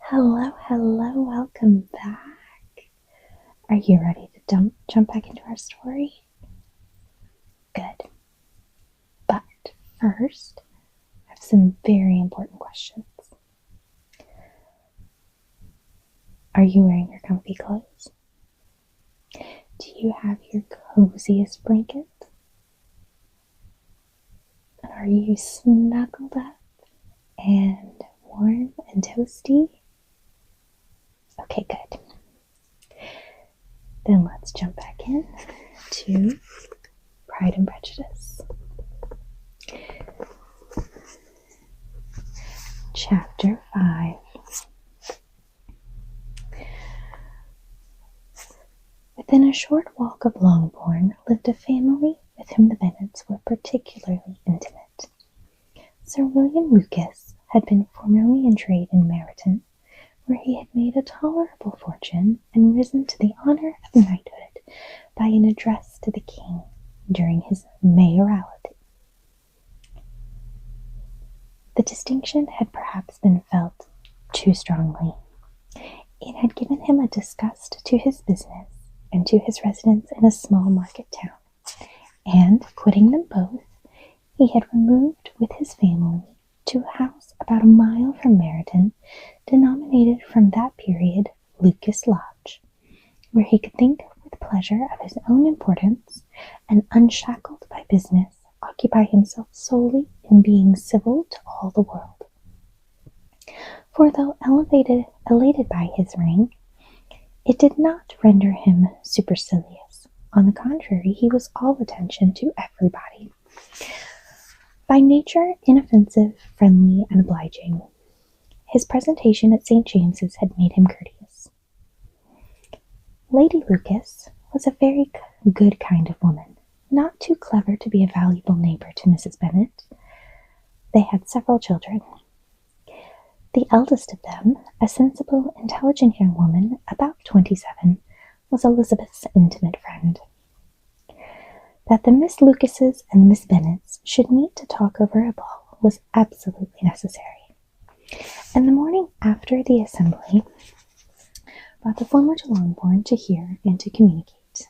Hello, welcome back. Are you ready to jump back into our story? Good. But first, I have some very important questions. Are you wearing your comfy clothes? Do you have your coziest blanket? And are you snuggled up and warm and toasty? Okay, good. Then let's jump back in to Pride and Prejudice. Chapter 5. Within a short walk of Longbourn lived a family with whom the Bennets were particularly intimate. Sir William Lucas had been formerly in trade in Meryton, where he had made a tolerable fortune and risen to the honour of knighthood by an address to the king during his mayoralty. The distinction had perhaps been felt too strongly. It had given him a disgust to his business and to his residence in a small market town, and, quitting them both, he had removed with his family to a house about a mile from Meryton, denominated from that period Lucas Lodge, where he could think with pleasure of his own importance, and, unshackled by business, occupy himself solely in being civil to all the world. For though elated by his rank, it did not render him supercilious. On the contrary, he was all attention to everybody. By nature inoffensive, friendly, and obliging, his presentation at St. James's had made him courteous. Lady Lucas was a very good kind of woman, not too clever to be a valuable neighbour to Mrs. Bennet. They had several children. The eldest of them, a sensible, intelligent young woman, about 27, was Elizabeth's intimate friend. That the Miss Lucases and the Miss Bennets should meet to talk over a ball was absolutely necessary, and the morning after the assembly brought the former to Longbourn to hear and to communicate.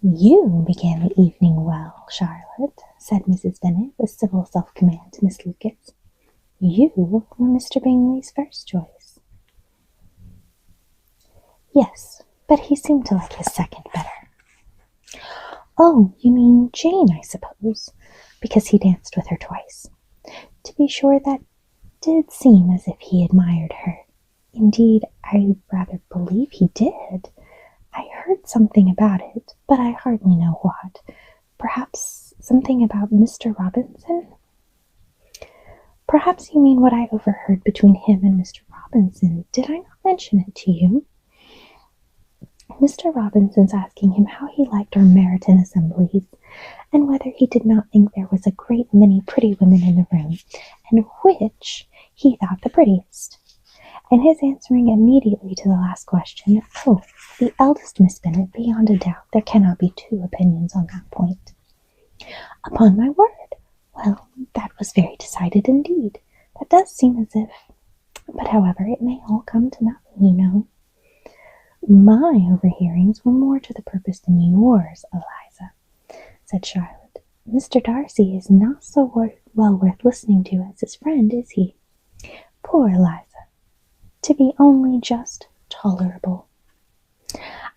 "You began the evening well, Charlotte," said Mrs. Bennet with civil self-command to Miss Lucas. "You were Mr. Bingley's first choice." "Yes, but he seemed to like his second better." "Oh, you mean Jane, I suppose, because he danced with her twice. To be sure, that did seem as if he admired her. Indeed, I rather believe he did. I heard something about it, but I hardly know what. Perhaps something about Mr. Robinson?" "Perhaps you mean what I overheard between him and Mr. Robinson. Did I not mention it to you? Mr. Robinson's asking him how he liked our Meryton assemblies, and whether he did not think there was a great many pretty women in the room, and which he thought the prettiest. And his answering immediately to the last question, 'Oh, the eldest Miss Bennet, beyond a doubt there cannot be two opinions on that point.' Upon my word! Well, that was very decided indeed. That does seem as if... But however, it may all come to nothing, you know. My overhearings were more to the purpose than yours, Eliza," said Charlotte. "Mr. Darcy is not so well worth listening to as his friend, is he? Poor Eliza! To be only just tolerable.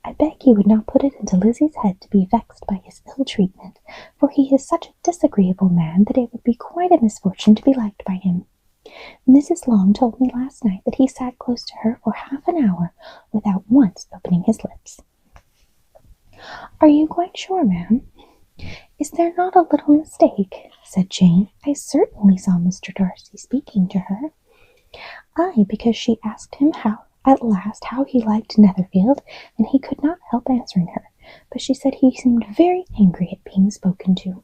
I beg you would not put it into Lizzie's head to be vexed by his ill treatment, for he is such a disagreeable man that it would be quite a misfortune to be liked by him. Mrs. Long told me last night that he sat close to her for half an hour without once opening his lips." "Are you quite sure, ma'am? Is there not a little mistake?" said Jane. "I certainly saw Mr. Darcy speaking to her." "Aye, because she asked him at last how he liked Netherfield, and he could not help answering her, but she said he seemed very angry at being spoken to."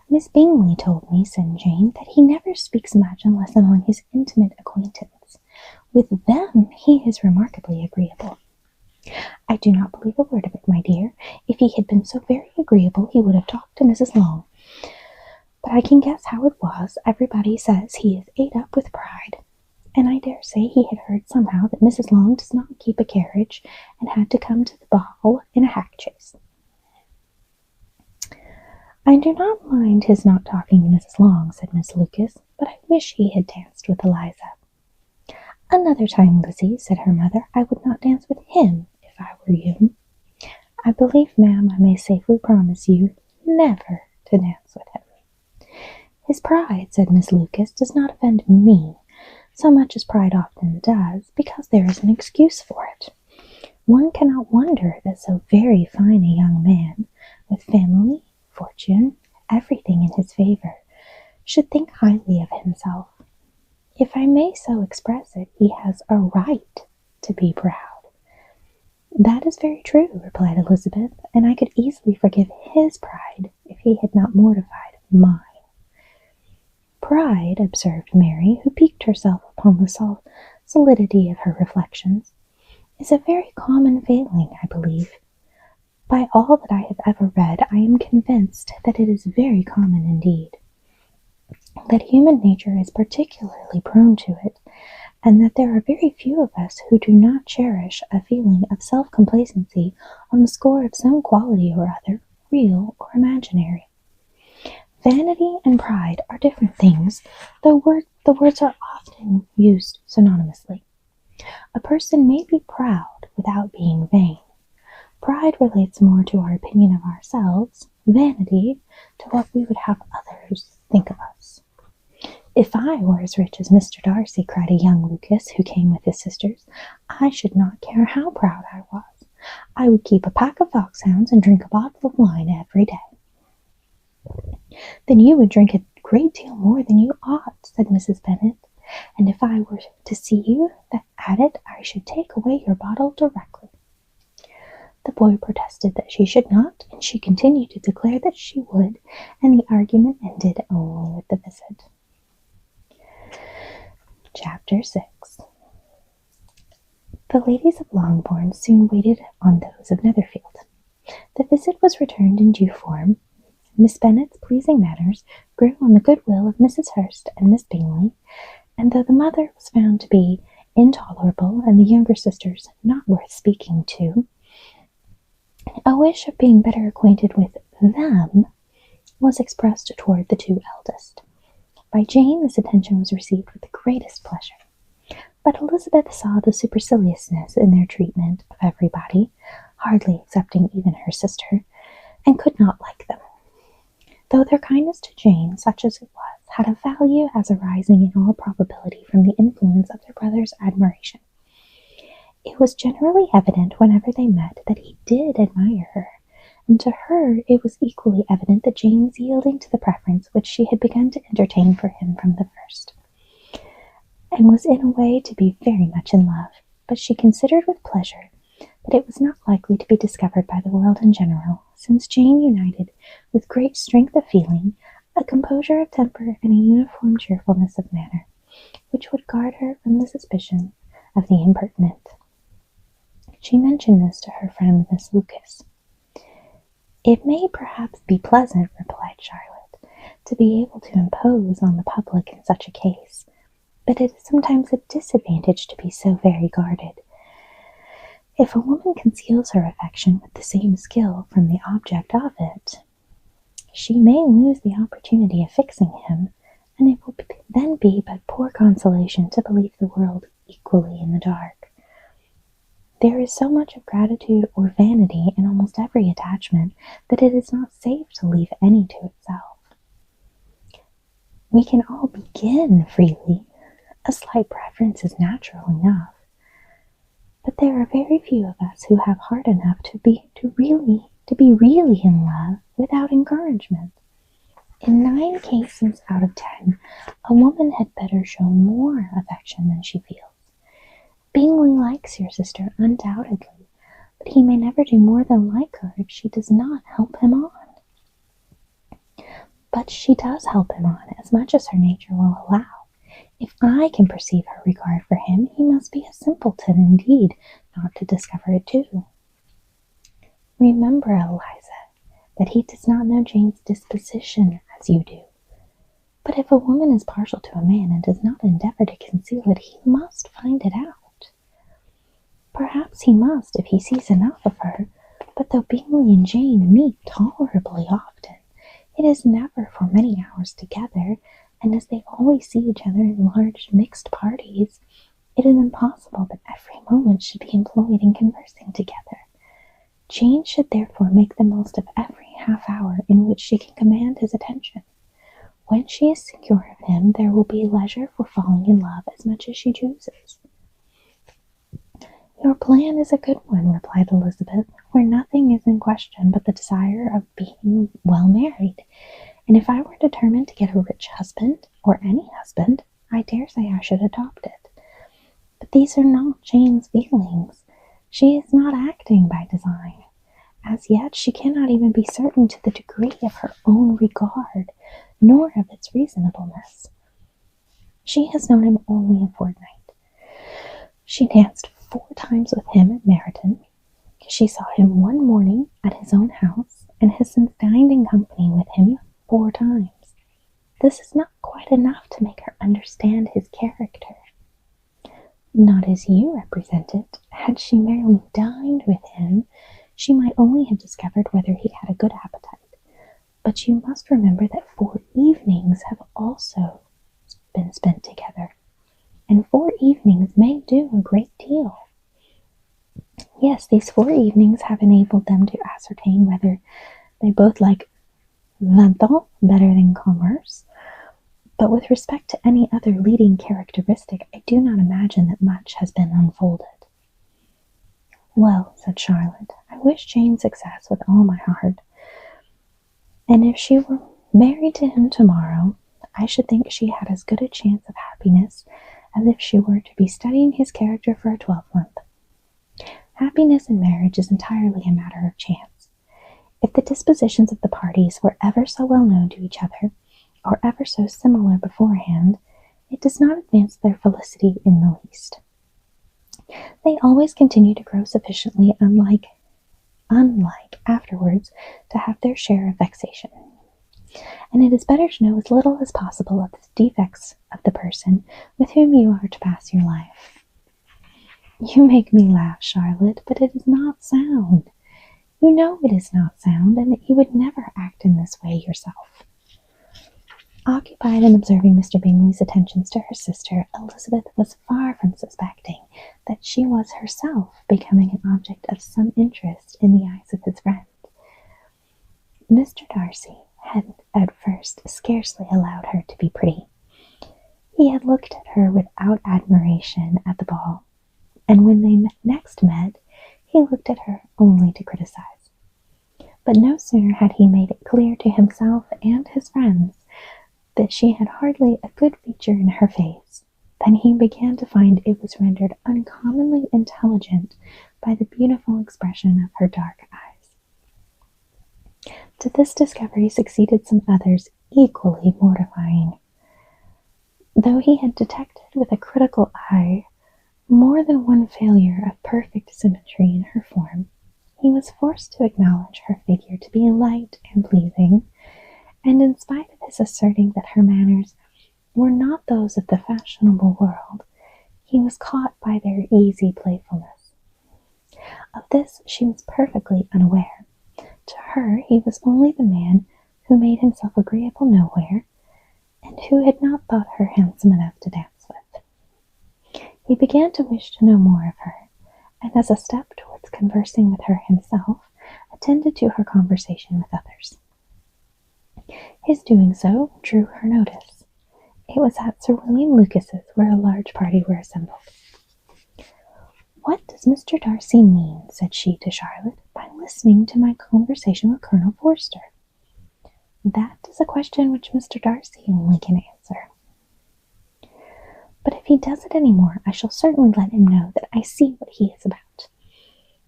"Miss Bingley told me," said Jane, "that he never speaks much unless among his intimate acquaintance. With them he is remarkably agreeable." "I do not believe a word of it, my dear. If he had been so very agreeable, he would have talked to Mrs. Long. But I can guess how it was. Everybody says he is ate up with pride. and I dare say he had heard somehow that Mrs. Long does not keep a carriage and had to come to the ball in a hack chaise. I do not mind his not talking to Mrs. Long, said Miss Lucas, but I wish he had danced with Eliza. Another time, Lizzie, said her mother, I would not dance with him if I were you. I believe, ma'am, I may safely promise you never to dance with him. His pride, said Miss Lucas, does not offend me so much as pride often does, because there is an excuse for it. One cannot wonder that so very fine a young man, with family, fortune, everything in his favor, should think highly of himself. If I may so express it, he has a right to be proud. That is very true, replied Elizabeth, and I could easily forgive his pride if he had not mortified mine. Pride, observed Mary, who piqued herself upon the solidity of her reflections, is a very common failing, I believe. By all that I have ever read, I am convinced that it is very common indeed, that human nature is particularly prone to it, and that there are very few of us who do not cherish a feeling of self-complacency on the score of some quality or other, real or imaginary. Vanity and pride are different things, though the words are often used synonymously. A person may be proud without being vain. Pride relates more to our opinion of ourselves, vanity to what we would have others think of us. If I were as rich as Mr. Darcy, cried a young Lucas who came with his sisters, I should not care how proud I was. I would keep a pack of foxhounds and drink a bottle of wine every day. Then you would drink a great deal more than you ought, said Mrs. Bennet, and if I were to see you at it, I should take away your bottle directly. The boy protested that she should not, and she continued to declare that she would, and the argument ended only with the visit. Chapter 6. The ladies of Longbourn soon waited on those of Netherfield. The visit was returned in due form. Miss Bennet's pleasing manners grew on the goodwill of Mrs. Hurst and Miss Bingley, and though the mother was found to be intolerable and the younger sisters not worth speaking to, a wish of being better acquainted with them was expressed toward the two eldest. By Jane this attention was received with the greatest pleasure, but Elizabeth saw the superciliousness in their treatment of everybody, hardly excepting even her sister, and could not like them. Though their kindness to Jane, such as it was, had a value as arising in all probability from the influence of their brother's admiration, it was generally evident whenever they met that he did admire her, and to her it was equally evident that Jane was yielding to the preference which she had begun to entertain for him from the first, and was in a way to be very much in love, but she considered with pleasure that it was not likely to be discovered by the world in general, since Jane united with great strength of feeling, a composure of temper, and a uniform cheerfulness of manner, which would guard her from the suspicion of the impertinent. She mentioned this to her friend Miss Lucas. It may perhaps be pleasant, replied Charlotte, to be able to impose on the public in such a case, but it is sometimes a disadvantage to be so very guarded. If a woman conceals her affection with the same skill from the object of it, she may lose the opportunity of fixing him, and it will then be but poor consolation to believe the world equally in the dark. There is so much of gratitude or vanity in almost every attachment that it is not safe to leave any to itself. We can all begin freely. A slight preference is natural enough. But there are very few of us who have heart enough to be really in love without encouragement. In 9 cases out of 10, a woman had better show more affection than she feels. Bingley likes your sister undoubtedly, but he may never do more than like her if she does not help him on. But she does help him on as much as her nature will allow. If I can perceive her regard for him, he must be a simpleton indeed not to discover it too. Remember, Eliza, that he does not know Jane's disposition as you do. But if a woman is partial to a man and does not endeavor to conceal it, he must find it out. Perhaps he must if he sees enough of her, but though Bingley and Jane meet tolerably often, it is never for many hours together, and as they always see each other in large mixed parties, it is impossible that every moment should be employed in conversing together. Jane should therefore make the most of every half hour in which she can command his attention. When she is secure of him, there will be leisure for falling in love as much as she chooses. Your plan is a good one, replied Elizabeth, where nothing is in question but the desire of being well married, and if I were determined to get a rich husband, or any husband, I dare say I should adopt it. But these are not Jane's feelings. She is not acting by design. As yet she cannot even be certain to the degree of her own regard, nor of its reasonableness. She has known him only a fortnight. She danced 4 times with him at Meryton. She saw him one morning at his own house, and has since dined in company with him 4 times. This is not quite enough to make her understand his character. Not as you represent it. Had she merely dined with him, she might only have discovered whether he had a good appetite. But you must remember that 4 evenings have also been spent together, and 4 evenings may do a great deal. Yes, these 4 evenings have enabled them to ascertain whether they both like vingt better than commerce, but with respect to any other leading characteristic, I do not imagine that much has been unfolded. Well, said Charlotte, I wish Jane success with all my heart, and if she were married to him tomorrow, I should think she had as good a chance of happiness as if she were to be studying his character for a 12-month. Happiness in marriage is entirely a matter of chance. If the dispositions of the parties were ever so well known to each other, or ever so similar beforehand, it does not advance their felicity in the least. They always continue to grow sufficiently unlike afterwards to have their share of vexation. And it is better to know as little as possible of the defects of the person with whom you are to pass your life. You make me laugh, Charlotte, but it is not sound. You know it is not sound, and that you would never act in this way yourself. Occupied in observing Mr. Bingley's attentions to her sister, Elizabeth was far from suspecting that she was herself becoming an object of some interest in the eyes of his friend. Mr. Darcy had at first scarcely allowed her to be pretty. He had looked at her without admiration at the ball, and when they next met, he looked at her only to criticize. But no sooner had he made it clear to himself and his friends that she had hardly a good feature in her face, than he began to find it was rendered uncommonly intelligent by the beautiful expression of her dark eyes. To this discovery succeeded some others equally mortifying. Though he had detected with a critical eye more than one failure of perfect symmetry in her form, he was forced to acknowledge her figure to be light and pleasing, and in spite of his asserting that her manners were not those of the fashionable world, he was caught by their easy playfulness. Of this she was perfectly unaware. To her he was only the man who made himself agreeable nowhere, and who had not thought her handsome enough to dance with. He began to wish to know more of her, and as a step towards conversing with her himself, attended to her conversation with others. His doing so drew her notice. It was at Sir William Lucas's, where a large party were assembled. "What does Mr. Darcy mean," said she to Charlotte, "by listening to my conversation with Colonel Forster?" "That is a question which Mr. Darcy only can answer. But if he does it any more, I shall certainly let him know that I see what he is about.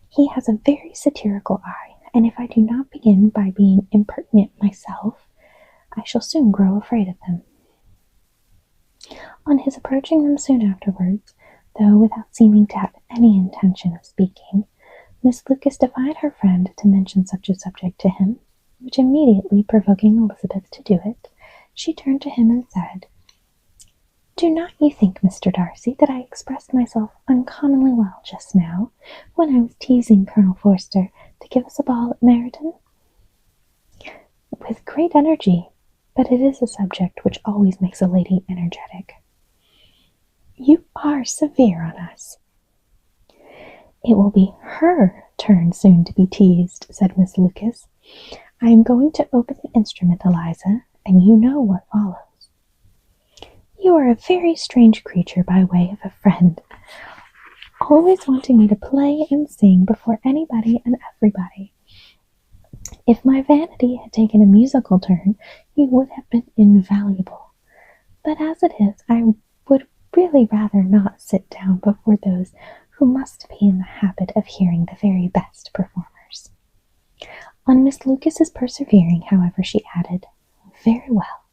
He has a very satirical eye, and if I do not begin by being impertinent myself, I shall soon grow afraid of them." On his approaching them soon afterwards, though without seeming to have any intention of speaking, Miss Lucas defied her friend to mention such a subject to him, which immediately provoking Elizabeth to do it, she turned to him and said, "Do not you think, Mr. Darcy, that I expressed myself uncommonly well just now, when I was teasing Colonel Forster to give us a ball at Meryton?" "With great energy, but it is a subject which always makes a lady energetic." "You are severe on us." "It will be her turn soon to be teased," said Miss Lucas. "I am going to open the instrument, Eliza, and you know what follows." "You are a very strange creature by way of a friend, always wanting me to play and sing before anybody and everybody. If my vanity had taken a musical turn, you would have been invaluable. But as it is, I would really rather not sit down before those who must be in the habit of hearing the very best performers." On Miss Lucas's persevering, however, she added, "Very well,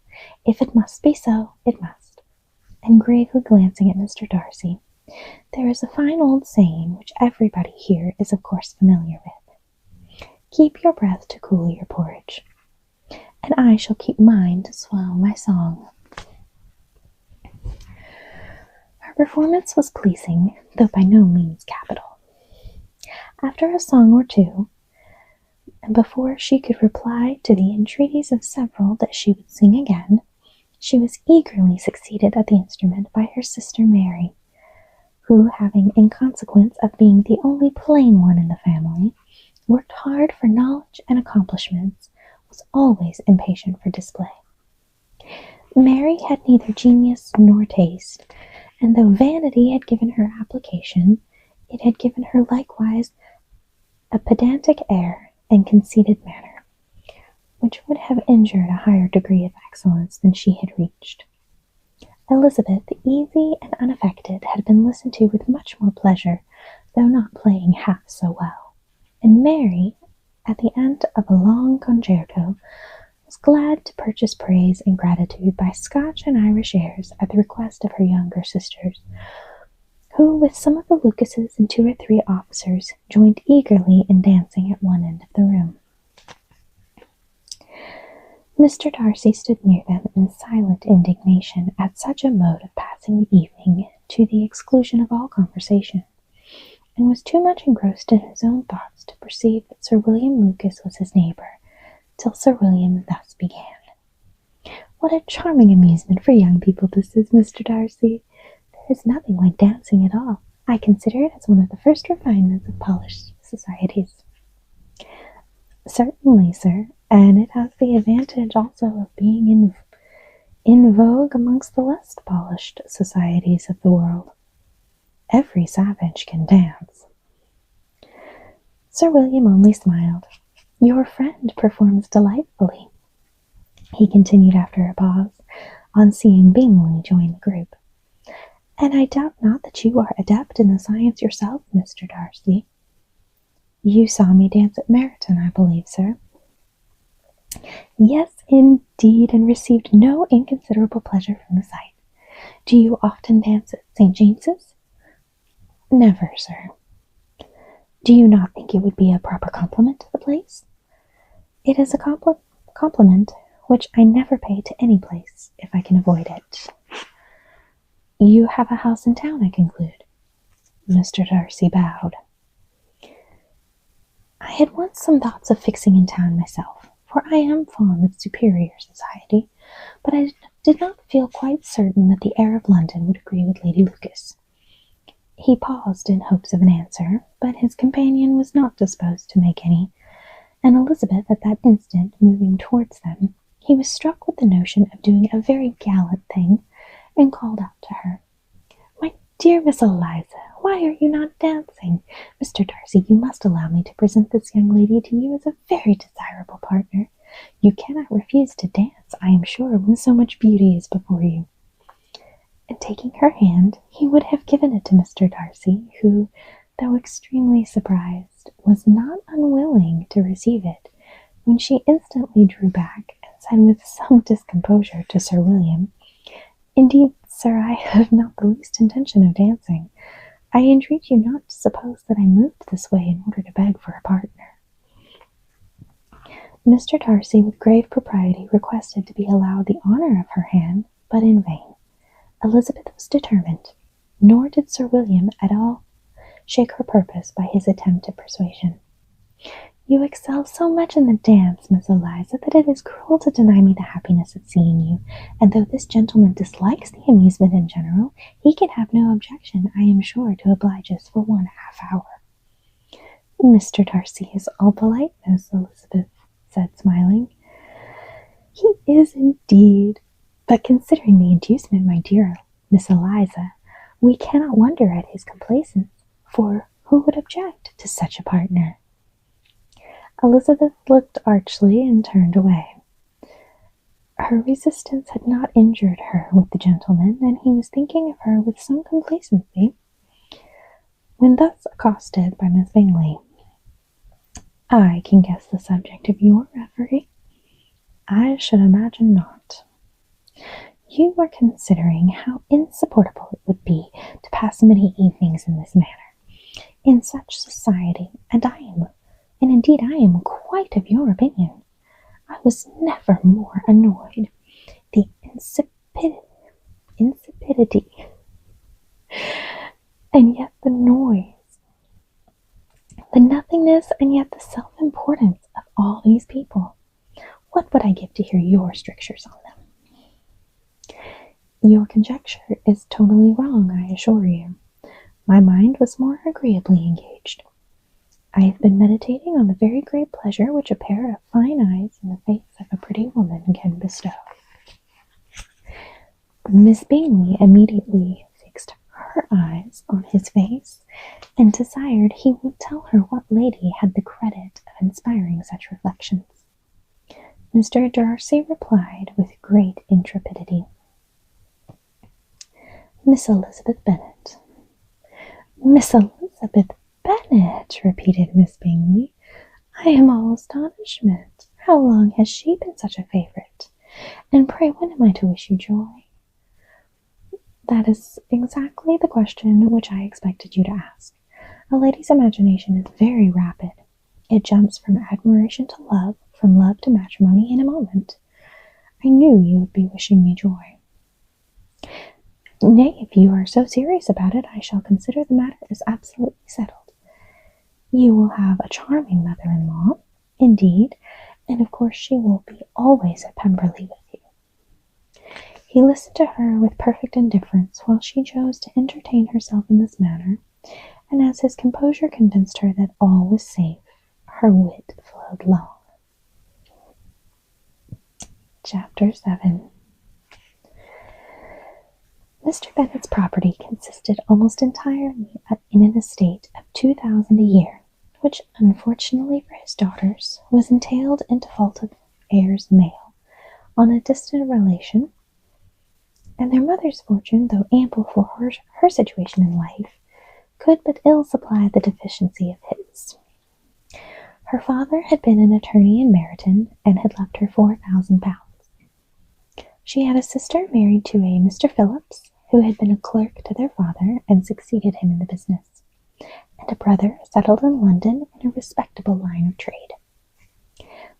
if it must be so, it must." And gravely glancing at Mr. Darcy, "There is a fine old saying which everybody here is of course familiar with. Keep your breath to cool your porridge. And I shall keep mine to swell my song." Her performance was pleasing, though by no means capital. After a song or two, and before she could reply to the entreaties of several that she would sing again, she was eagerly succeeded at the instrument by her sister Mary, who, having, in consequence of being the only plain one in the family, worked hard for knowledge and accomplishments, was always impatient for display. Mary had neither genius nor taste, and though vanity had given her application, it had given her likewise a pedantic air and conceited manner, which would have injured a higher degree of excellence than she had reached. Elizabeth, easy and unaffected, had been listened to with much more pleasure, though not playing half so well, and Mary, at the end of a long concerto, was glad to purchase praise and gratitude by Scotch and Irish airs at the request of her younger sisters, who, with some of the Lucases and 2 or 3 officers, joined eagerly in dancing at one end of the room. Mr. Darcy stood near them in silent indignation at such a mode of passing the evening, to the exclusion of all conversation, and was too much engrossed in his own thoughts to perceive that Sir William Lucas was his neighbour, till Sir William thus began. "What a charming amusement for young people this is, Mr. Darcy! There is nothing like dancing at all. I consider it as one of the first refinements of polished societies." "Certainly, sir, and it has the advantage also of being in vogue amongst the less polished societies of the world. Every savage can dance." Sir William only smiled. "Your friend performs delightfully," he continued after a pause, on seeing Bingley join the group. "And I doubt not that you are adept in the science yourself, Mr. Darcy." "You saw me dance at Meryton, I believe, sir?" "Yes, indeed, and received no inconsiderable pleasure from the sight. Do you often dance at St. James's?" "Never, sir." "Do you not think it would be a proper compliment to the place?" "It is a compliment which I never pay to any place, if I can avoid it." "You have a house in town, I conclude?" Mr. Darcy bowed. "I had once some thoughts of fixing in town myself, for I am fond of superior society, but I did not feel quite certain that the air of London would agree with Lady Lucas." He paused in hopes of an answer, but his companion was not disposed to make any, and Elizabeth at that instant moving towards them, he was struck with the notion of doing a very gallant thing, and called out to her, "My dear Miss Eliza, why are you not dancing? Mr. Darcy, you must allow me to present this young lady to you as a very desirable partner. You cannot refuse to dance, I am sure, when so much beauty is before you." And taking her hand, he would have given it to Mr. Darcy, who, though extremely surprised, was not unwilling to receive it, when she instantly drew back, and said with some discomposure to Sir William, "Indeed, sir, I have not the least intention of dancing. I entreat you not to suppose that I moved this way in order to beg for a partner." Mr. Darcy, with grave propriety, requested to be allowed the honour of her hand, but in vain. Elizabeth was determined, nor did Sir William at all shake her purpose by his attempt at persuasion. "You excel so much in the dance, Miss Eliza, that it is cruel to deny me the happiness of seeing you, and though this gentleman dislikes the amusement in general, he can have no objection, I am sure, to oblige us for 1/2 hour." "Mr. Darcy is all politeness," Elizabeth said, smiling. "He is indeed, but considering the inducement, my dear Miss Eliza, we cannot wonder at his complaisance, for who would object to such a partner?" Elizabeth looked archly and turned away. Her resistance had not injured her with the gentleman, and he was thinking of her with some complacency, when thus accosted by Miss Bingley. "I can guess the subject of your reverie." "I should imagine not." "You are considering how insupportable it would be to pass many evenings in this manner, in such society, and indeed I am quite of your opinion. I was never more annoyed. The insipidity, and yet the noise, the nothingness, and yet the self-importance of all these people. What would I give to hear your strictures on them?" "Your conjecture is totally wrong, I assure you. My mind was more agreeably engaged. I have been meditating on the very great pleasure which a pair of fine eyes in the face of a pretty woman can bestow." Miss Bingley immediately fixed her eyes on his face, and desired he would tell her what lady had the credit of inspiring such reflections. Mr. Darcy replied with great intrepidity, "Miss Elizabeth Bennet." "Miss Elizabeth Bennet!" repeated Miss Bingley. "I am all astonishment. How long has she been such a favourite? And pray when am I to wish you joy?" "That is exactly the question which I expected you to ask. A lady's imagination is very rapid. It jumps from admiration to love, from love to matrimony in a moment. I knew you would be wishing me joy." "Nay, if you are so serious about it, I shall consider the matter as absolutely settled. You will have a charming mother-in-law, indeed, and of course she will be always at Pemberley with you." He listened to her with perfect indifference, while she chose to entertain herself in this manner, and as his composure convinced her that all was safe, her wit flowed long. Chapter 7. Mr. Bennet's property consisted almost entirely in an estate of 2,000 a year, which, unfortunately for his daughters, was entailed in default of heirs male on a distant relation, and their mother's fortune, though ample for her situation in life, could but ill supply the deficiency of his. Her father had been an attorney in Meryton, and had left her £4,000. She had a sister married to a Mr. Phillips, who had been a clerk to their father and succeeded him in the business, and a brother settled in London in a respectable line of trade.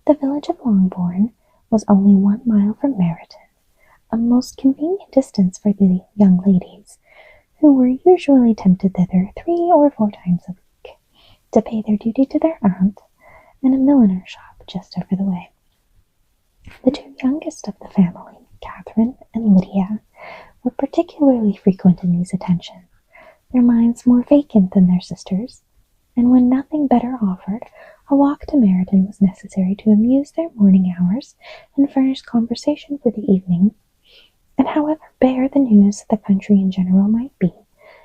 The village of Longbourn was only 1 mile from Meryton, a most convenient distance for the young ladies, who were usually tempted thither 3 or 4 times a week, to pay their duty to their aunt, and a milliner shop just over the way. The 2 youngest of the family, Catherine and Lydia, were particularly frequent in these attentions, their minds more vacant than their sisters', and when nothing better offered, a walk to Meryton was necessary to amuse their morning hours and furnish conversation for the evening, and however bare the news of the country in general might be,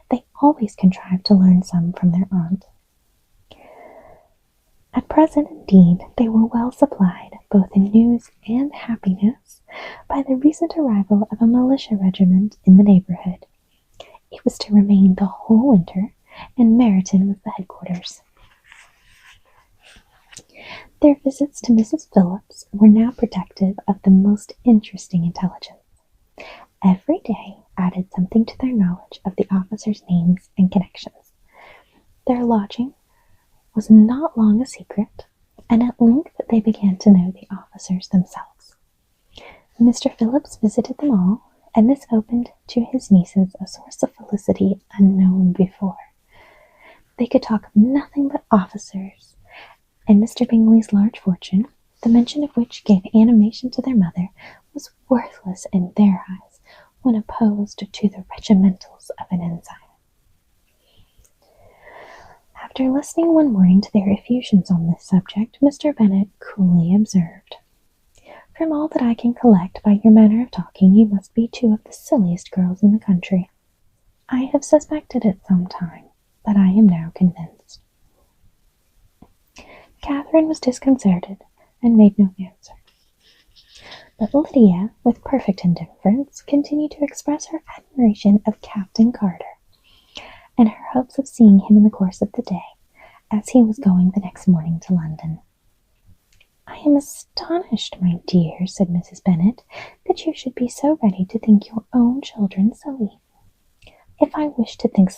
they always contrived to learn some from their aunt. At present, indeed, they were well supplied, both in news and happiness, by the recent arrival of a militia regiment in the neighbourhood. It was to remain the whole winter, and Meryton was the headquarters. Their visits to Mrs. Phillips were now protective of the most interesting intelligence. Every day added something to their knowledge of the officers' names and connections. Their lodging was not long a secret, and at length they began to know the officers themselves. Mr. Phillips visited them all, and this opened to his nieces a source of felicity unknown before. They could talk of nothing but officers, and Mr. Bingley's large fortune, the mention of which gave animation to their mother, was worthless in their eyes when opposed to the regimentals of an ensign. After listening one morning to their effusions on this subject, Mr. Bennet coolly observed, "From all that I can collect by your manner of talking, you must be two of the silliest girls in the country. I have suspected it some time, but I am now convinced." Catherine was disconcerted, and made no answer. But Lydia, with perfect indifference, continued to express her admiration of Captain Carter, and her hopes of seeing him in the course of the day, as he was going the next morning to London. "I am astonished, my dear," said Mrs. Bennet, "that you should be so ready to think your own children silly. If I wish to think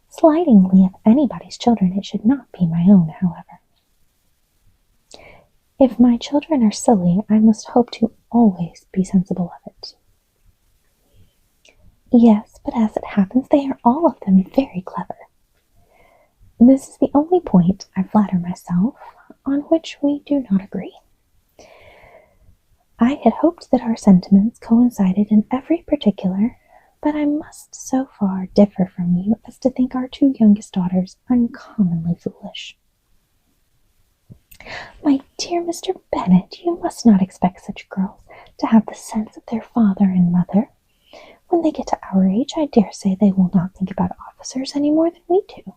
slightingly of anybody's children, it should not be my own, however. If my children are silly, I must hope to always be sensible of it." "Yes, but as it happens, they are all of them very clever. This is the only point, I flatter myself, on which we do not agree. I had hoped that our sentiments coincided in every particular, but I must so far differ from you as to think our two youngest daughters uncommonly foolish." "My dear Mr. Bennet, you must not expect such girls to have the sense of their father and mother. When they get to our age, I dare say they will not think about officers any more than we do.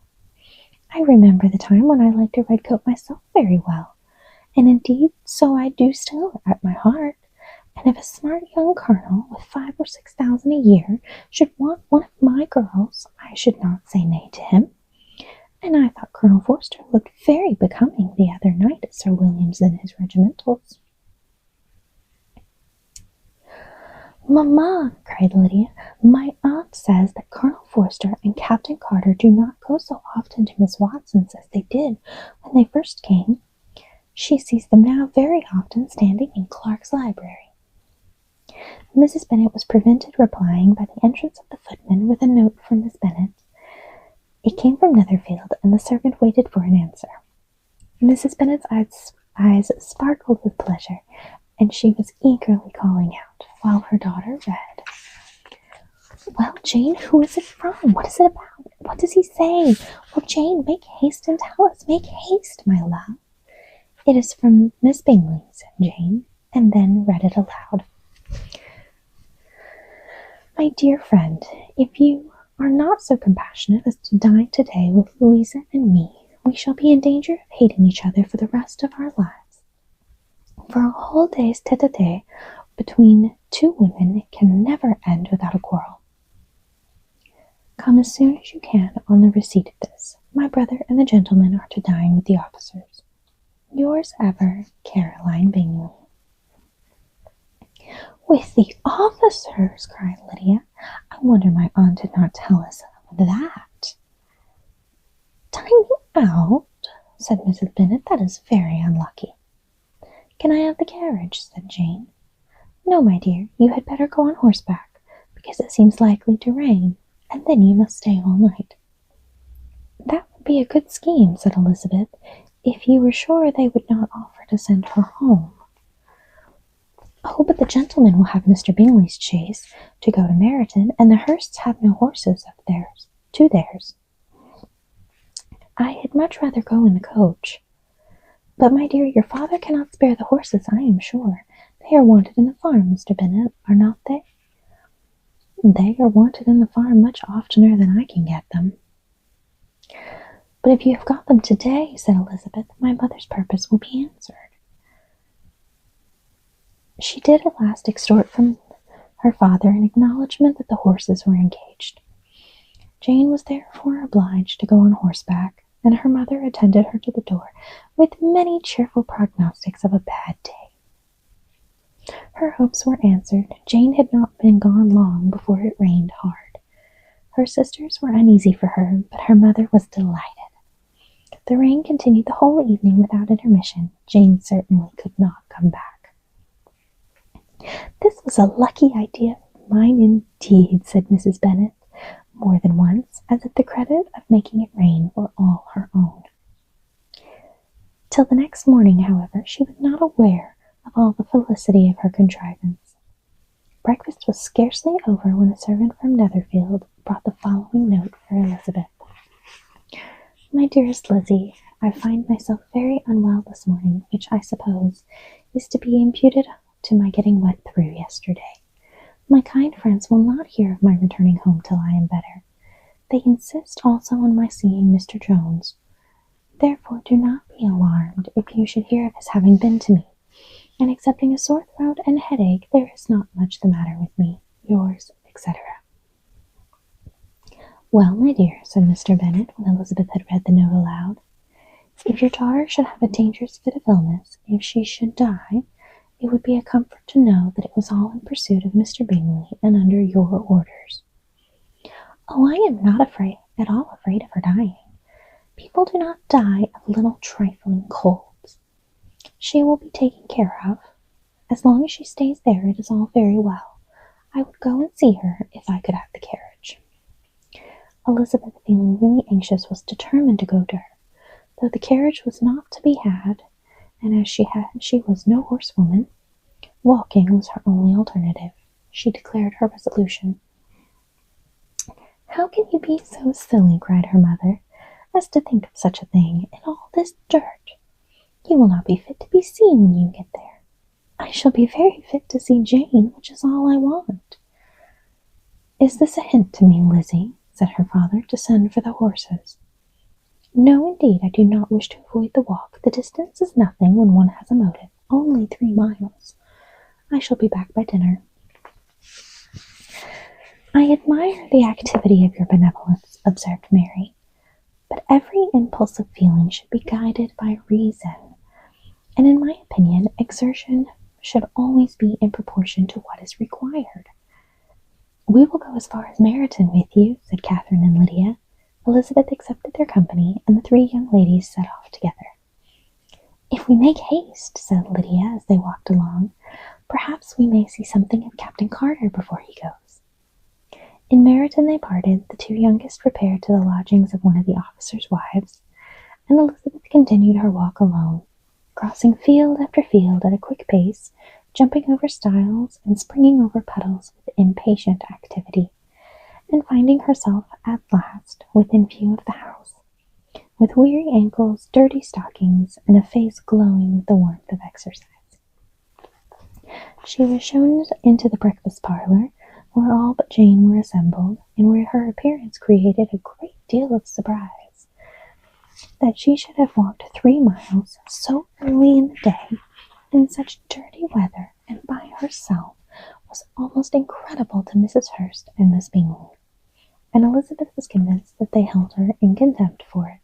I remember the time when I liked a red coat myself very well, and indeed so I do still at my heart, and if a smart young colonel with 5,000 or 6,000 a year should want one of my girls, I should not say nay to him. And I thought Colonel Forster looked very becoming the other night at Sir William's in his regimentals." "Mamma," cried Lydia, "my aunt says that Colonel Forster and Captain Carter do not go so often to Miss Watson's as they did when they first came. She sees them now very often standing in Clark's library." Mrs. Bennet was prevented replying by the entrance of the footman with a note from Miss Bennet. It came from Netherfield, and the servant waited for an answer. Mrs. Bennet's eyes sparkled with pleasure, and she was eagerly calling out, while her daughter read, "Well, Jane, who is it from? What is it about? What does he say? Oh, Jane, make haste and tell us. Make haste, my love." "It is from Miss Bingley," said Jane, and then read it aloud. "My dear friend, if you are not so compassionate as to dine to-day with Louisa and me, we shall be in danger of hating each other for the rest of our lives. For a whole day's tete-a-tete between two women can never end without a quarrel. Come as soon as you can on the receipt of this. My brother and the gentlemen are to dine with the officers. Yours ever, Caroline Bingley." "With the officers!" cried Lydia. "I wonder my aunt did not tell us of that." "Dining out?" said Mrs. Bennet. "That is very unlucky." "Can I have the carriage?" said Jane. "No, my dear, you had better go on horseback, because it seems likely to rain, and then you must stay all night." "That would be a good scheme," said Elizabeth, "if you were sure they would not offer to send her home." "Oh, but the gentlemen will have Mr. Bingley's chaise to go to Meryton, and the Hursts have no horses of theirs. I had much rather go in the coach. But, my dear, your father cannot spare the horses, I am sure. They are wanted in the farm, Mr. Bennet, are not they?" "They are wanted in the farm much oftener than I can get them." "But if you have got them to-day," said Elizabeth, "my mother's purpose will be answered." She did at last extort from her father an acknowledgment that the horses were engaged. Jane was therefore obliged to go on horseback, and her mother attended her to the door with many cheerful prognostics of a bad day. Her hopes were answered. Jane had not been gone long before it rained hard. Her sisters were uneasy for her, but her mother was delighted. the rain continued the whole evening without intermission, Jane certainly could not come back. "This was a lucky idea of mine indeed," said Mrs. Bennet, more than once, as if the credit of making it rain were all her own. Till the next morning, however, she was not aware of all the felicity of her contrivance. Breakfast was scarcely over when a servant from Netherfield brought the following note for Elizabeth. "My dearest Lizzie, I find myself very unwell this morning, which I suppose is to be imputed to my getting wet through yesterday. My kind friends will not hear of my returning home till I am better. They insist also on my seeing Mr. Jones. Therefore do not be alarmed if you should hear of his having been to me, and excepting a sore throat and headache, there is not much the matter with me. Yours, etc." "Well, my dear," said Mr. Bennet, when Elizabeth had read the note aloud, "if your daughter should have a dangerous fit of illness, if she should die, it would be a comfort to know that it was all in pursuit of Mr. Bingley and under your orders." "Oh, I am not at all afraid of her dying. People do not die of little trifling colds. She will be taken care of. As long as she stays there, it is all very well. I would go and see her if I could have the carriage." Elizabeth, feeling really anxious, was determined to go to her, though the carriage was not to be had, and as she was no horsewoman, walking was her only alternative. She declared her resolution. "How can you be so silly," cried her mother, "as to think of such a thing, in all this dirt? You will not be fit to be seen when you get there." "I shall be very fit to see Jane, which is all I want." "Is this a hint to me, Lizzie," said her father, "to send for the horses?" "No, indeed, I do not wish to avoid the walk. The distance is nothing when one has a motive, only 3 miles. I shall be back by dinner." "I admire the activity of your benevolence," observed Mary, "but every impulse of feeling should be guided by reason, and in my opinion exertion should always be in proportion to what is required." "We will go as far as Meryton with you," said Catherine and Lydia. Elizabeth accepted their company, and the 3 young ladies set off together. "If we make haste," said Lydia as they walked along, "perhaps we may see something of Captain Carter before he goes." In Meryton they parted. The 2 youngest repaired to the lodgings of one of the officers' wives, and Elizabeth continued her walk alone, crossing field after field at a quick pace, jumping over stiles and springing over puddles with impatient activity, and finding herself at last within view of the house, with weary ankles, dirty stockings, and a face glowing with the warmth of exercise. She was shown into the breakfast parlour, where all but Jane were assembled, and where her appearance created a great deal of surprise. That she should have walked 3 miles so early in the day, in such dirty weather, and by herself, was almost incredible to Mrs. Hurst and Miss Bingley, and Elizabeth was convinced that they held her in contempt for it.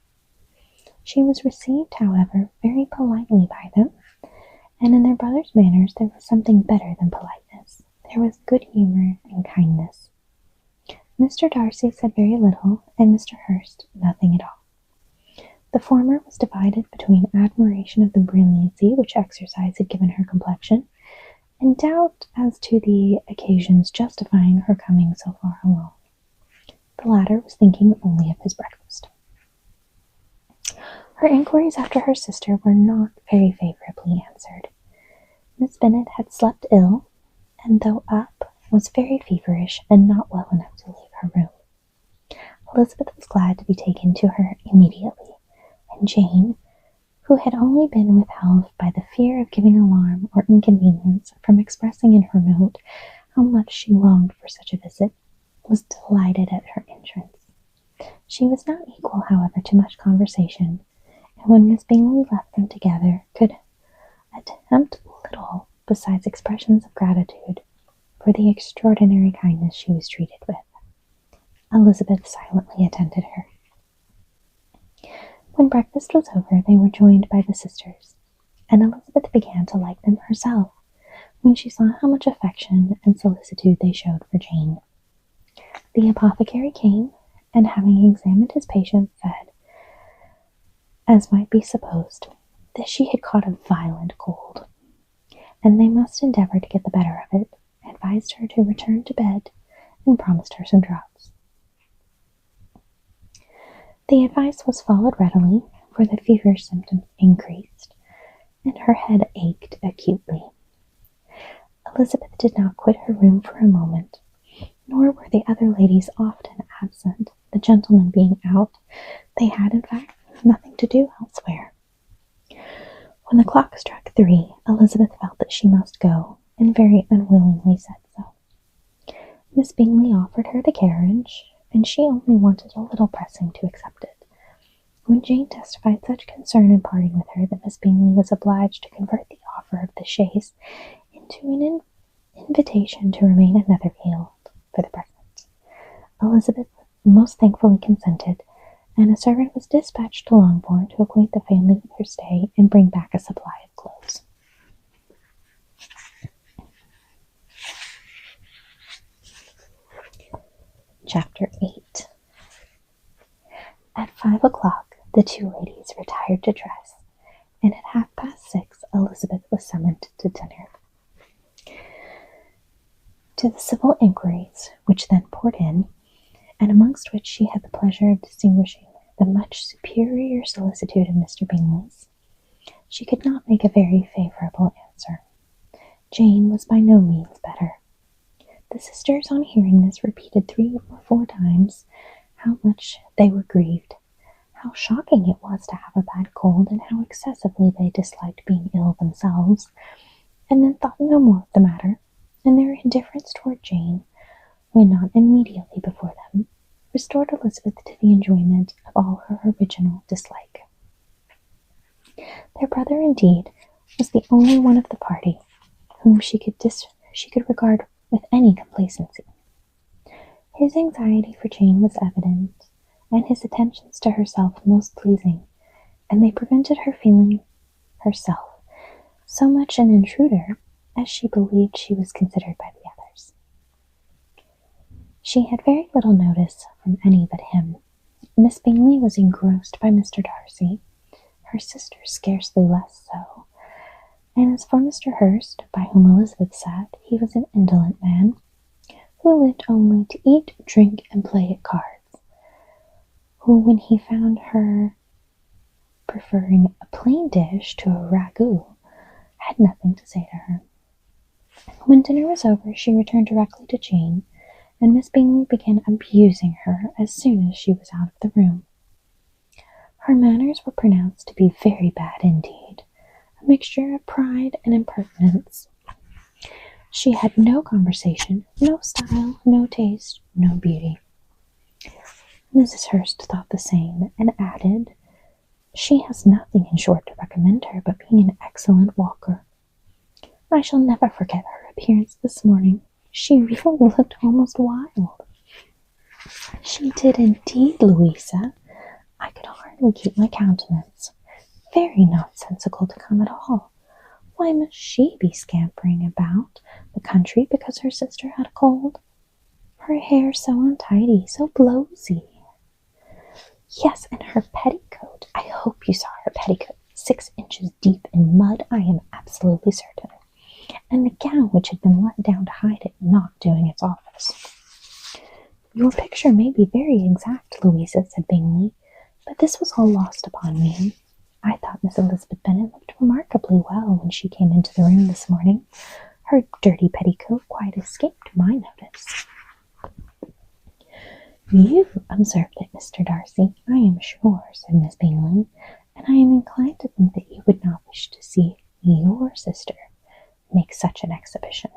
She was received, however, very politely by them, and in their brother's manners there was something better than politeness. There was good humour and kindness. Mr. Darcy said very little, and Mr. Hurst nothing at all. The former was divided between admiration of the brilliancy which exercise had given her complexion, and doubt as to the occasions justifying her coming so far alone. The latter was thinking only of his breakfast. Her inquiries after her sister were not very favourably answered. Miss Bennet had slept ill, and though up, was very feverish and not well enough to leave her room. Elizabeth was glad to be taken to her immediately, and Jane, who had only been withheld by the fear of giving alarm or inconvenience from expressing in her note how much she longed for such a visit, was delighted at her entrance. She was not equal, however, to much conversation, and when Miss Bingley left them together, could attempt little besides expressions of gratitude for the extraordinary kindness she was treated with. Elizabeth silently attended her. When breakfast was over, they were joined by the sisters, and Elizabeth began to like them herself, when she saw how much affection and solicitude they showed for Jane. The apothecary came, and having examined his patient, said, as might be supposed, that she had caught a violent cold, and they must endeavour to get the better of it, advised her to return to bed, and promised her some drops. The advice was followed readily, for the feverish symptoms increased, and her head ached acutely. Elizabeth did not quit her room for a moment, nor were the other ladies often absent. The gentlemen being out, they had, in fact, nothing to do elsewhere. When the clock struck 3, Elizabeth felt that she must go, and very unwillingly said so. Miss Bingley offered her the carriage, and she only wanted a little pressing to accept it. When Jane testified such concern in parting with her that Miss Bingley was obliged to convert the offer of the chaise into an invitation to remain at Netherfield for the present, Elizabeth most thankfully consented, and a servant was dispatched to Longbourn to acquaint the family with her stay and bring back a supply of clothes. Chapter 8. At 5 o'clock the two ladies retired to dress, and at 6:30 Elizabeth was summoned to dinner. To the civil inquiries which then poured in, and amongst which she had the pleasure of distinguishing the much superior solicitude of Mr. Bingley's, she could not make a very favourable answer. Jane was by no means better. The sisters, on hearing this, repeated 3 or 4 times how much they were grieved, how shocking it was to have a bad cold, and how excessively they disliked being ill themselves, and then thought no more of the matter, and their indifference toward Jane, when not immediately before them, restored Elizabeth to the enjoyment of all her original dislike. Their brother, indeed, was the only one of the party whom she could regard with any complacency. His anxiety for Jane was evident, and his attentions to herself most pleasing, and they prevented her feeling herself so much an intruder as she believed she was considered by the others. She had very little notice from any but him. Miss Bingley was engrossed by Mr. Darcy, her sister scarcely less so, and as for Mr. Hurst, by whom Elizabeth sat, he was an indolent man, who lived only to eat, drink, and play at cards, who, when he found her preferring a plain dish to a ragout, had nothing to say to her. When dinner was over, she returned directly to Jane, and Miss Bingley began abusing her as soon as she was out of the room. Her manners were pronounced to be very bad indeed, a mixture of pride and impertinence. She had no conversation, no style, no taste, no beauty. Mrs. Hurst thought the same, and added, "She has nothing, in short, to recommend her but being an excellent walker. I shall never forget her appearance this morning. She really looked almost wild." "She did indeed, Louisa. I could hardly keep my countenance. Very nonsensical to come at all. Why must she be scampering about the country because her sister had a cold? Her hair so untidy, so blowsy. Yes, and her petticoat. I hope you saw her petticoat, 6 inches deep in mud, I am absolutely certain. And the gown which had been let down to hide it not doing its office." "Your picture may be very exact, Louisa," said Bingley, "but this was all lost upon me. I thought Miss Elizabeth Bennet looked remarkably well when she came into the room this morning. Her dirty petticoat quite escaped my notice." "You observed it, Mr. Darcy, I am sure," said Miss Bingley, "and I am inclined to think that you would not wish to see your sister make such an exhibition."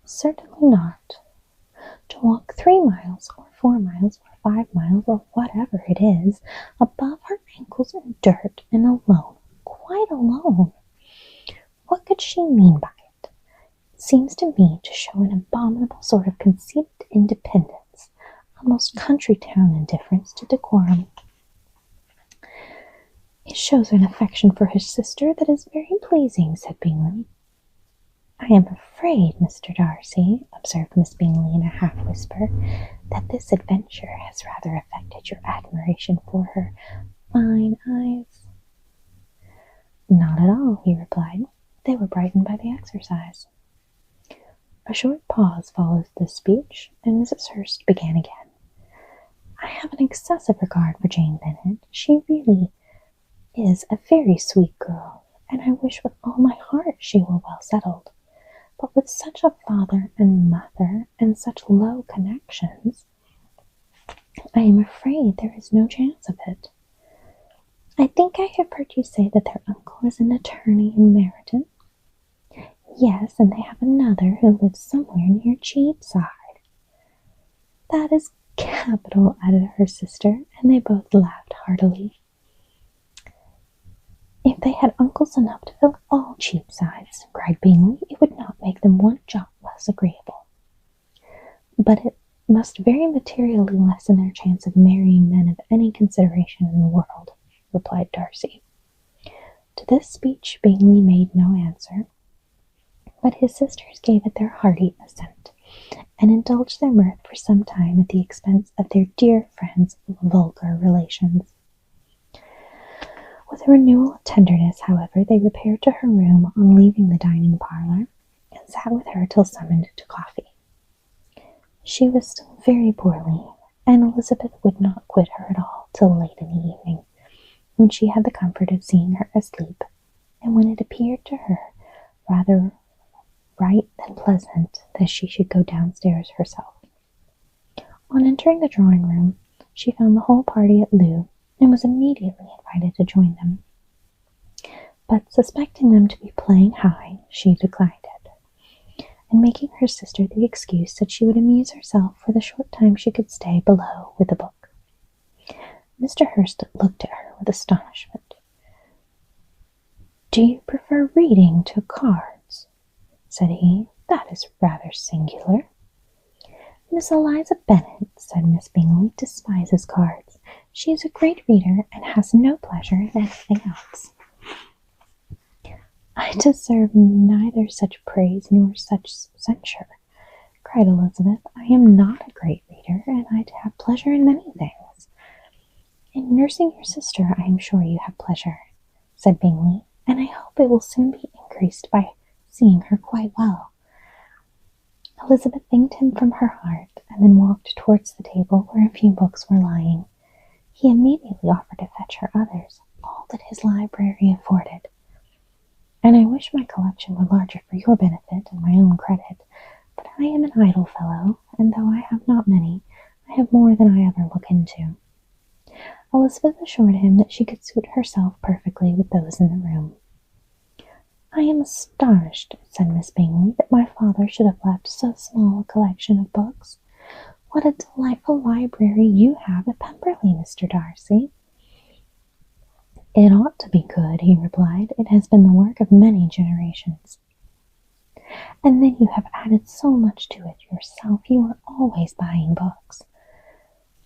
"Certainly not. To walk 3 miles, or 4 miles, or 5 miles, or whatever it is, above her ankles in dirt, and alone, quite alone. What could she mean by it? It seems to me to show an abominable sort of conceited independence, a most country town indifference to decorum." "It shows an affection for her sister that is very pleasing," said Bingley. "I am afraid, Mr. Darcy," observed Miss Bingley in a half-whisper, "that this adventure has rather affected your admiration for her fine eyes?" "Not at all," he replied. "They were brightened by the exercise." A short pause followed this speech, and Mrs. Hurst began again. "I have an excessive regard for Jane Bennet. She really is a very sweet girl, and I wish with all my heart she were well settled. But with such a father and mother, and such low connections, I am afraid there is no chance of it. I think I have heard you say that their uncle is an attorney in Meryton?" "Yes, and they have another who lives somewhere near Cheapside." "That is capital," added her sister, and they both laughed heartily. "If they had uncles enough to fill all Cheapsides," cried Bingley, "it would not make them one jot less agreeable." "But it must very materially lessen their chance of marrying men of any consideration in the world," replied Darcy. To this speech Bingley made no answer, but his sisters gave it their hearty assent, and indulged their mirth for some time at the expense of their dear friend's vulgar relations. With a renewal of tenderness, however, they repaired to her room on leaving the dining parlour, and sat with her till summoned to coffee. She was still very poorly, and Elizabeth would not quit her at all till late in the evening, when she had the comfort of seeing her asleep, and when it appeared to her rather right than pleasant that she should go downstairs herself. On entering the drawing-room, she found the whole party at loo, and was immediately invited to join them. But suspecting them to be playing high, she declined it, and making her sister the excuse that she would amuse herself for the short time she could stay below with a book. Mr. Hurst looked at her with astonishment. "Do you prefer reading to cards?" said he. "That is rather singular." "Miss Eliza Bennet," said Miss Bingley, "despises cards. She is a great reader, and has no pleasure in anything else." "I deserve neither such praise nor such censure," cried Elizabeth. "I am not a great reader, and I have pleasure in many things." "In nursing your sister, I am sure you have pleasure," said Bingley, "and I hope it will soon be increased by seeing her quite well." Elizabeth thanked him from her heart, and then walked towards the table where a few books were lying. He immediately offered to fetch her others, all that his library afforded. "And I wish my collection were larger for your benefit and my own credit, but I am an idle fellow, and though I have not many, I have more than I ever look into." Elizabeth assured him that she could suit herself perfectly with those in the room. "I am astonished," said Miss Bingley, "that my father should have left so small a collection of books. What a delightful library you have at Pemberley, Mr. Darcy." "It ought to be good," he replied. "It has been the work of many generations." "And then you have added so much to it yourself. You are always buying books."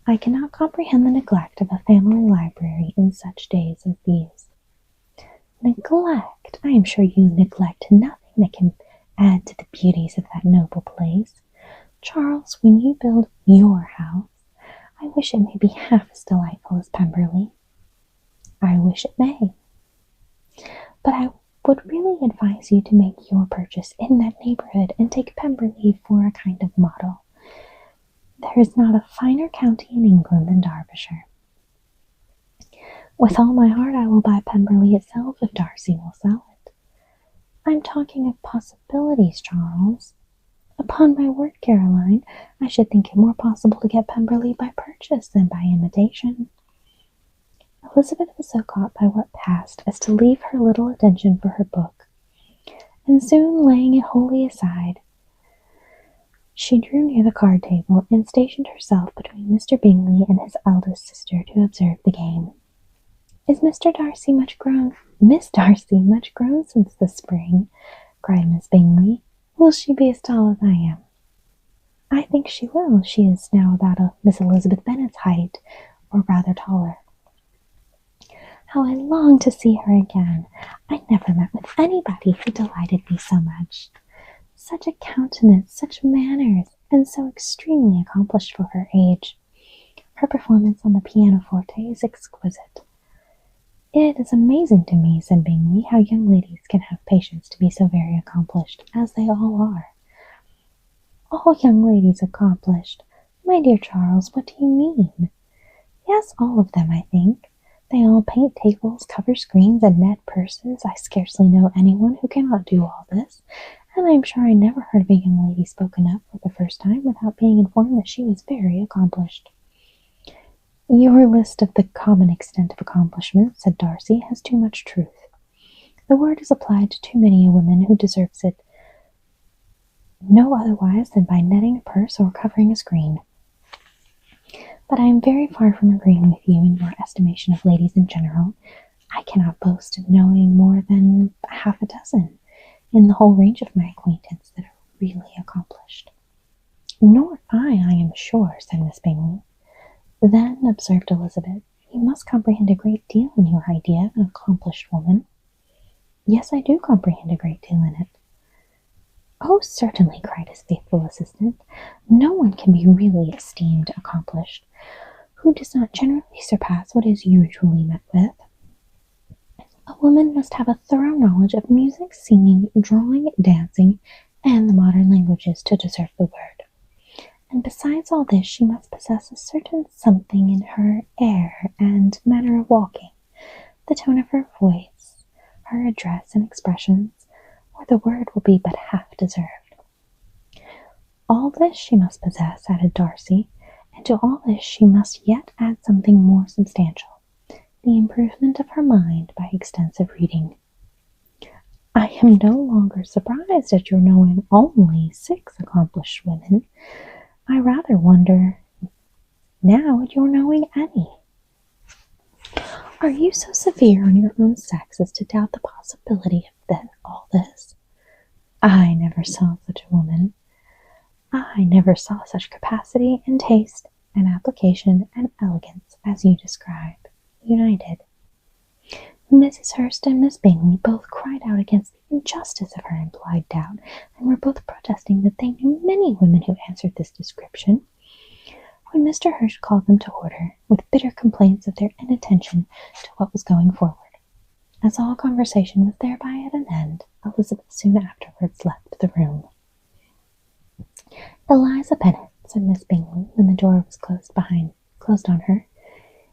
"I cannot comprehend the neglect of a family library in such days as these." "Neglect! I am sure you neglect nothing that can add to the beauties of that noble place. Charles, when you build your house, I wish it may be half as delightful as Pemberley." "I wish it may. But I would really advise you to make your purchase in that neighbourhood, and take Pemberley for a kind of model. There is not a finer county in England than Derbyshire." "With all my heart I will buy Pemberley itself if Darcy will sell it." "I am talking of possibilities, Charles." "Upon my word, Caroline, I should think it more possible to get Pemberley by purchase than by imitation." Elizabeth was so caught by what passed as to leave her little attention for her book, and soon laying it wholly aside, she drew near the card table and stationed herself between Mr. Bingley and his eldest sister to observe the game. "Is Miss Darcy much grown since the spring?" cried Miss Bingley. "Will she be as tall as I am?" "I think she will. She is now about Miss Elizabeth Bennet's height, or rather taller." "How I long to see her again! I never met with anybody who delighted me so much. Such a countenance, such manners, and so extremely accomplished for her age. Her performance on the pianoforte is exquisite. It is amazing to me, said Bingley, how young ladies can have patience to be so very accomplished, as they all are. All young ladies accomplished? My dear Charles, what do you mean? Yes, all of them, I think. They all paint tables, cover screens, and net purses. I scarcely know anyone who cannot do all this, and I am sure I never heard of a young lady spoken of for the first time without being informed that she was very accomplished. Your list of the common extent of accomplishment, said Darcy, has too much truth. The word is applied to too many a woman who deserves it no otherwise than by netting a purse or covering a screen. But I am very far from agreeing with you in your estimation of ladies in general. I cannot boast of knowing more than half a dozen in the whole range of my acquaintance that are really accomplished. Nor I am sure, said Miss Bingley. Then, observed Elizabeth, you must comprehend a great deal in your idea of an accomplished woman. Yes, I do comprehend a great deal in it. Oh, certainly, cried his faithful assistant. No one can be really esteemed accomplished who does not generally surpass what is usually met with. A woman must have a thorough knowledge of music, singing, drawing, dancing, and the modern languages to deserve the word. And besides all this, she must possess a certain something in her air and manner of walking, the tone of her voice, her address and expressions, or the word will be but half deserved. All this she must possess, added Darcy, and to all this she must yet add something more substantial, the improvement of her mind by extensive reading. I am no longer surprised at your knowing only 6 accomplished women. I rather wonder now at your knowing any. Are you so severe on your own sex as to doubt the possibility of all this? I never saw such a woman. I never saw such capacity and taste and application and elegance as you describe, united. Mrs. Hurst and Miss Bingley both cried out against the injustice of her implied doubt, and were both protesting that they knew many women who answered this description, when Mr. Hurst called them to order, with bitter complaints of their inattention to what was going forward. As all conversation was thereby at an end, Elizabeth soon afterwards left the room. Eliza Bennet, said Miss Bingley, when the door was closed on her,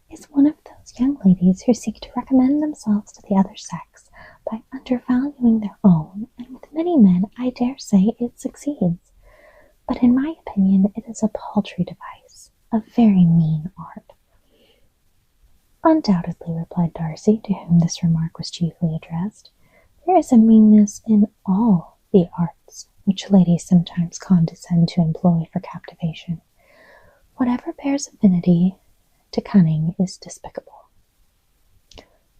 is one of those young ladies who seek to recommend themselves to the other sex by undervaluing their own, and with many men I dare say it succeeds. But in my opinion it is a paltry device, a very mean art. Undoubtedly, replied Darcy, to whom this remark was chiefly addressed, there is a meanness in all the arts which ladies sometimes condescend to employ for captivation. Whatever bears affinity to cunning is despicable.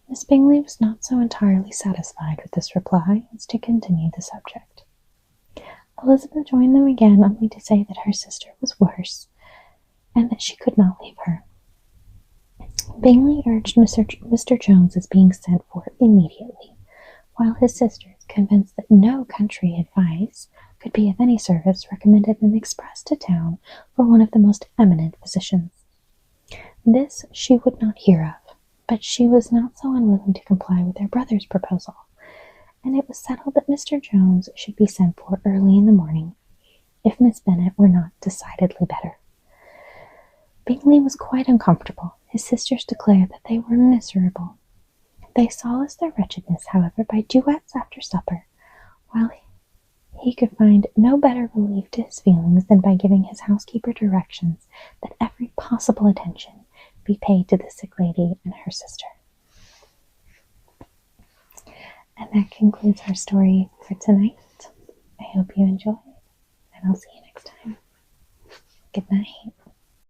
Miss Bingley was not so entirely satisfied with this reply as to continue the subject. Elizabeth joined them again only to say that her sister was worse, and that she could not leave her. Bingley urged Mr. Jones's being sent for immediately, while his sisters, convinced that no country advice could be of any service, recommended an express to town for one of the most eminent physicians. This she would not hear of, but she was not so unwilling to comply with their brother's proposal, and it was settled that Mr. Jones should be sent for early in the morning, if Miss Bennet were not decidedly better. Bingley was quite uncomfortable. His sisters declared that they were miserable. They solaced their wretchedness, however, by duets after supper, while he could find no better relief to his feelings than by giving his housekeeper directions that every possible attention be paid to the sick lady and her sister. And that concludes our story for tonight. I hope you enjoyed, and I'll see you next time. Good night.